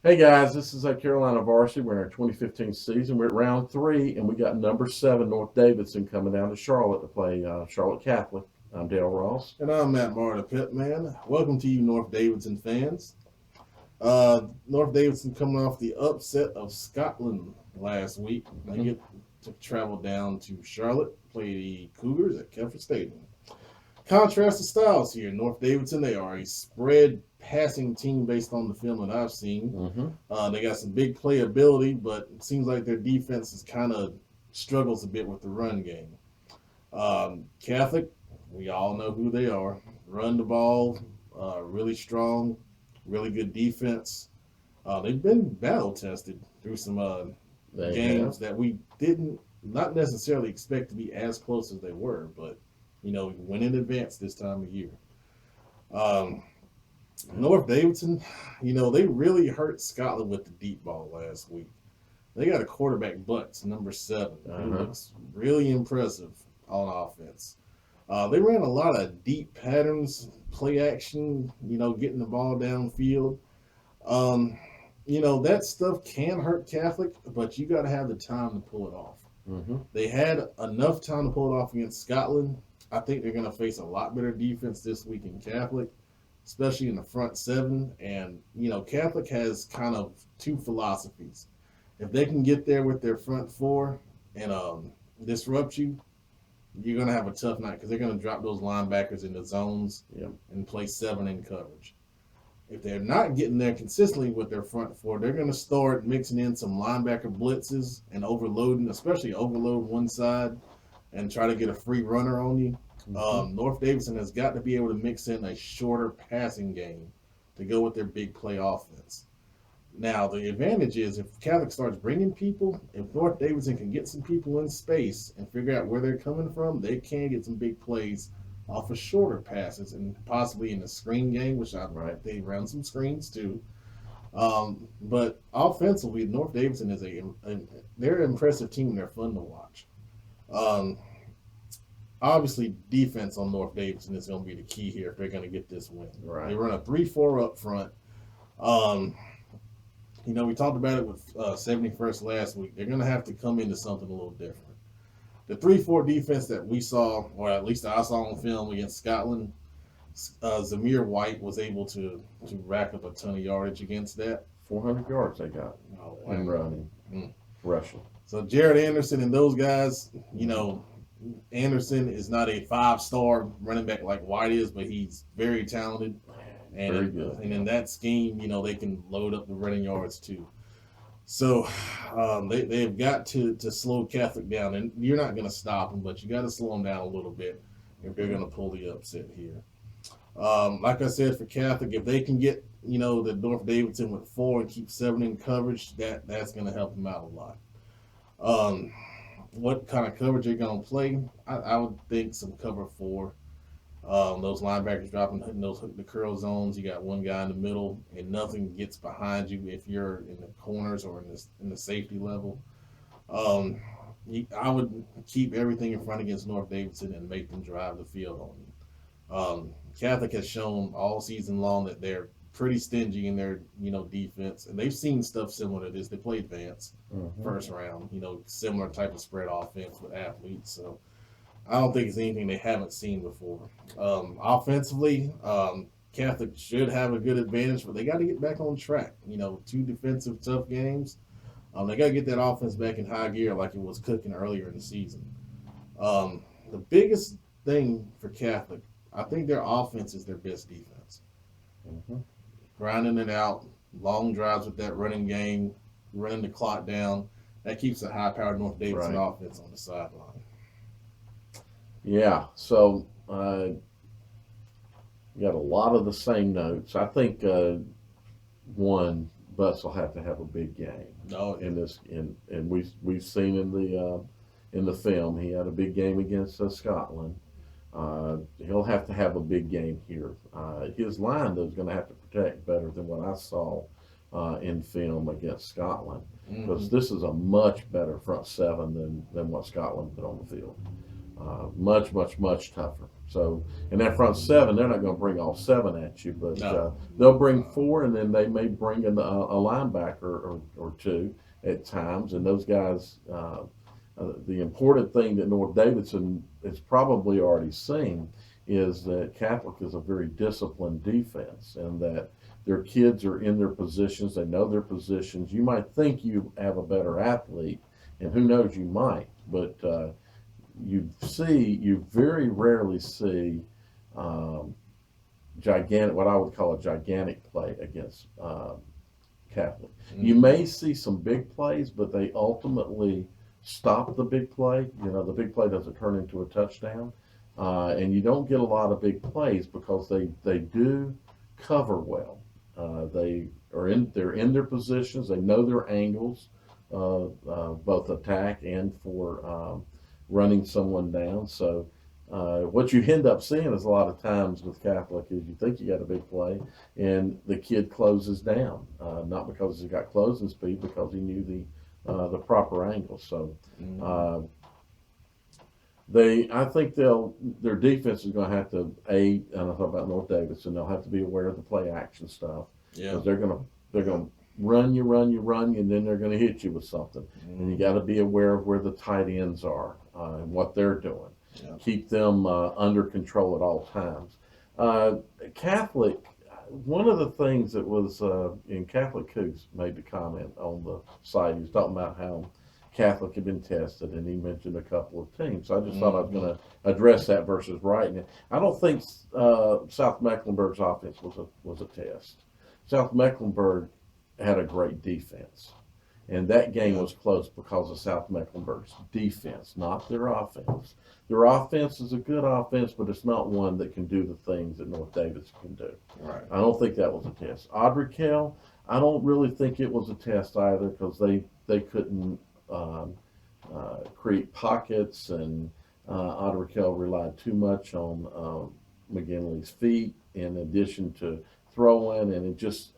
Hey guys, this is Carolina Varsity. We're in our 2015 season. We're at round three, and we got number seven North Davidson coming down to Charlotte to play Charlotte Catholic. I'm Dale Ross. And I'm Matt Barr, the Pip Man. Welcome to you, North Davidson fans. North Davidson coming off the upset of Scotland last week. They get to travel down to Charlotte, play the Cougars at Keffer Stadium. Contrast the styles here. North Davidson, they are a spread passing team based on the film that I've seen. They got some big playability, but it seems like their defense is kind of struggles a bit with the run game. Catholic, we all know who they are. Run the ball, really strong, really good defense. They've been battle tested through some games that we didn't not necessarily expect to be as close as they were, but went in advance this time of year. Um, North Davidson, they really hurt Scotland with the deep ball last week. They got a quarterback, Butts, number 7, who looks really impressive on offense. They ran a lot of deep patterns, play action, getting the ball downfield. That stuff can hurt Catholic, but you got to have the time to pull it off. They had enough time to pull it off against Scotland. I think they're going to face a lot better defense this week in Catholic, especially in the front seven. And, Catholic has kind of two philosophies. If they can get there with their front four and disrupt you, you're going to have a tough night because they're going to drop those linebackers into zones and play 7 in coverage. If they're not getting there consistently with their front four, they're going to start mixing in some linebacker blitzes and overloading, especially overload one side and try to get a free runner on you. North Davidson has got to be able to mix in a shorter passing game to go with their big play offense. Now, the advantage is if Catholic starts bringing people, if North Davidson can get some people in space and figure out where they're coming from, they can get some big plays off of shorter passes and possibly in the screen game, which they run some screens too. But offensively, North Davidson is they're an impressive team and they're fun to watch. Obviously, defense on North Davidson is going to be the key here if they're going to get this win. Right. They run a 3-4 up front. We talked about it with 71st last week. They're going to have to come into something a little different. The 3-4 defense that we saw, or at least I saw on film against Scotland, Zamir White was able to rack up a ton of yardage against that. 400 yards they got in running, rushing. So Jared Anderson and those guys, Anderson is not a 5-star running back like White is, but he's very talented. And very good. And in that scheme, they can load up the running yards too. So they've got to slow Catholic down. And you're not going to stop them, but you got to slow them down a little bit if they're going to pull the upset here. Like I said, for Catholic, if they can get, the North Davidson with 4 and keep 7 in coverage, that's going to help them out a lot. What kind of coverage they're going to play? I would think some cover 4. Those linebackers dropping those hook the curl zones. You got one guy in the middle, and nothing gets behind you if you're in the corners or in the safety level. I would keep everything in front against North Davidson and make them drive the field on you. Catholic has shown all season long that they're pretty stingy in their defense, and they've seen stuff similar to this. They played Vance first round, similar type of spread offense with athletes. So I don't think it's anything they haven't seen before. Offensively, Catholic should have a good advantage, but they got to get back on track. 2 defensive tough games. They got to get that offense back in high gear like it was cooking earlier in the season. The biggest thing for Catholic, I think their offense is their best defense. Grinding it out, long drives with that running game, running the clock down. That keeps a high-powered North Davidson offense on the sideline. Yeah, so you got a lot of the same notes. I think Butts will have to have a big game. In this, and we've seen in the film he had a big game against Scotland. He'll have to have a big game here. His line though is going to have to protect better than what I saw in film against Scotland, because this is a much better front seven than what Scotland put on the field. Much tougher. So, and that front seven, they're not going to bring all seven at you, but No. they'll bring four, and then they may bring a linebacker or two at times. And those guys, the important thing that North Davidson has probably already seen is that Catholic is a very disciplined defense, and that their kids are in their positions. They know their positions. You might think you have a better athlete, and who knows, you might, but you very rarely see gigantic, what I would call a gigantic play against Catholic. Mm-hmm. You may see some big plays, but they ultimately stop the big play. The big play doesn't turn into a touchdown, and you don't get a lot of big plays because they do cover well. They're in their positions. They know their angles, both attack and for running someone down. So what you end up seeing is a lot of times with Catholic is you think you got a big play, and the kid closes down, not because he got closing speed, because he knew the proper angle. So I think their defense is going to have to and I thought about North Davidson. They'll have to be aware of the play action stuff. Yeah, because they're going to run you, and then they're going to hit you with something. And you got to be aware of where the tight ends are and what they're doing. Yeah. Keep them under control at all times. Catholic, one of the things that was in Catholic Cooks made the comment on the site. He was talking about how Catholic had been tested, and he mentioned a couple of teams. So I just thought I was going to address that versus writing. I don't think South Mecklenburg's offense was a test. South Mecklenburg had a great defense, and that game was close because of South Mecklenburg's defense, not their offense. Their offense is a good offense, but it's not one that can do the things that North Davidson can do. Right. I don't think that was a test. Audrey-Kell, I don't really think it was a test either, because they couldn't create pockets, and Audrey-Kell relied too much on McGinley's feet in addition to throwing, and it just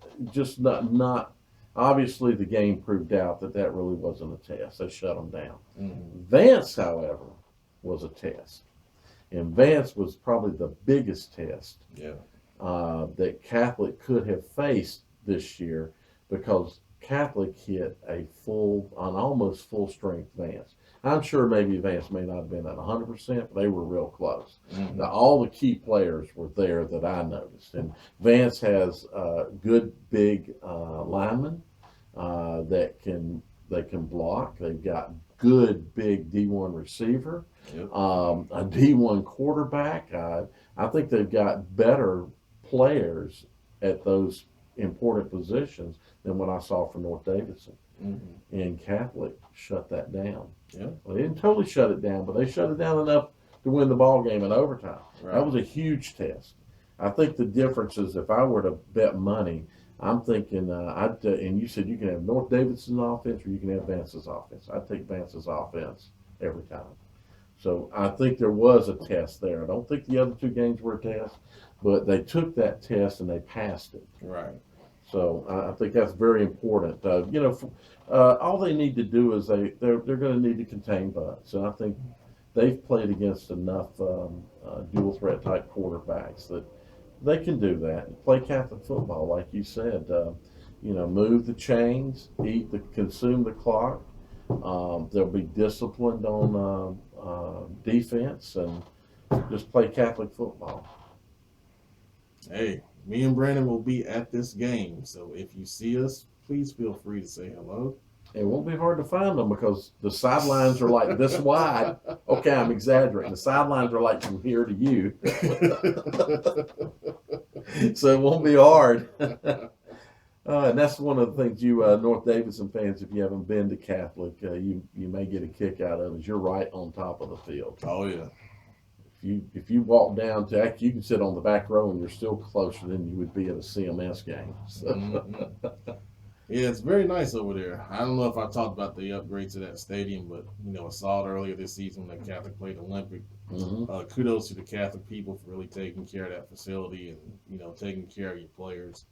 not obviously the game proved out that really wasn't a test. They shut them down. Mm-hmm. Vance, however, was a test, and Vance was probably the biggest test that Catholic could have faced this year, because Catholic hit an almost full strength Vance. I'm sure maybe Vance may not have been at 100%, but they were real close. Mm-hmm. Now, all the key players were there that I noticed. And Vance has good big linemen that can block. They've got good big D1 receiver, a D1 quarterback. I think they've got better players at those important positions than what I saw from North Davidson. Mm-hmm. And Catholic shut that down. Yeah. Well, they didn't totally shut it down, but they shut it down enough to win the ball game in overtime. Right. That was a huge test. I think the difference is, if I were to bet money, I'm thinking and you said you can have North Davidson's offense or you can have Vance's offense. I'd take Vance's offense every time. So I think there was a test there. I don't think the other two games were a test, but they took that test and they passed it. Right. So I think that's very important. All they need to do is they're going to need to contain butts, and I think they've played against enough dual threat type quarterbacks that they can do that. Play Catholic football, like you said. Move the chains, consume the clock. They'll be disciplined on defense, and just play Catholic football. Hey, me and Brandon will be at this game, so if you see us, please feel free to say hello. It won't be hard to find them, because the sidelines are like this wide. Okay, I'm exaggerating. The sidelines are like from here to you. So it won't be hard. And that's one of the things you North Davidson fans, if you haven't been to Catholic, you may get a kick out of, is you're right on top of the field. Oh, yeah. If you walk down to, actually, you can sit on the back row and you're still closer than you would be at a CMS game. So. Mm-hmm. Yeah, it's very nice over there. I don't know if I talked about the upgrades to that stadium, but I saw it earlier this season when the Catholic played Olympic. Mm-hmm. Kudos to the Catholic people for really taking care of that facility and taking care of your players.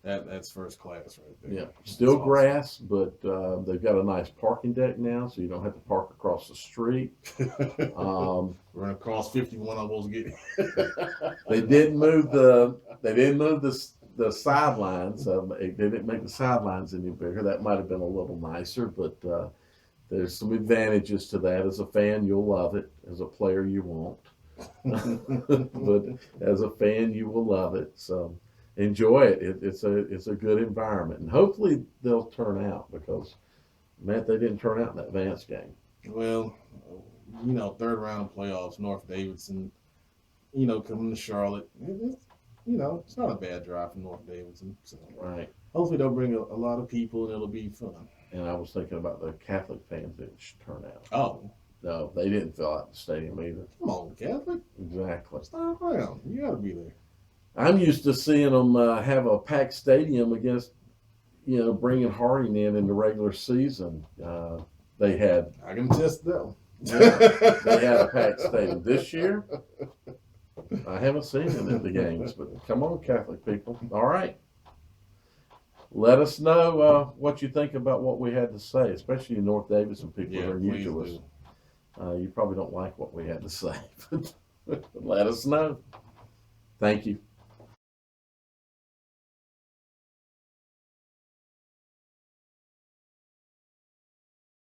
That's first class right there. Yeah, still That's grass, but they've got a nice parking deck now, so you don't have to park across the street. Awesome. We're gonna cross 51 almost get. They didn't move the sidelines. They didn't make the sidelines any bigger. That might have been a little nicer, but there's some advantages to that. As a fan, you'll love it. As a player, you won't. But as a fan, you will love it. So enjoy it. It's a good environment, and hopefully they'll turn out because, Matt, they didn't turn out in that Vance game. Well, third round playoffs, North Davidson. Coming to Charlotte. It's not a bad drive from North Davidson. So Right. hopefully they'll bring a lot of people and it'll be fun. And I was thinking about the Catholic fans that should turn out. Oh. No, they didn't fill out the stadium either. Come on, Catholic. Exactly. Stop around. You got to be there. I'm used to seeing them have a packed stadium against, bringing Harding in the regular season. They had. I can test that. They had a packed stadium this year. I haven't seen it at the games, but come on, Catholic people. All right. Let us know what you think about what we had to say, especially you North Davidson people who are new to us. You probably don't like what we had to say, but let us know. Thank you.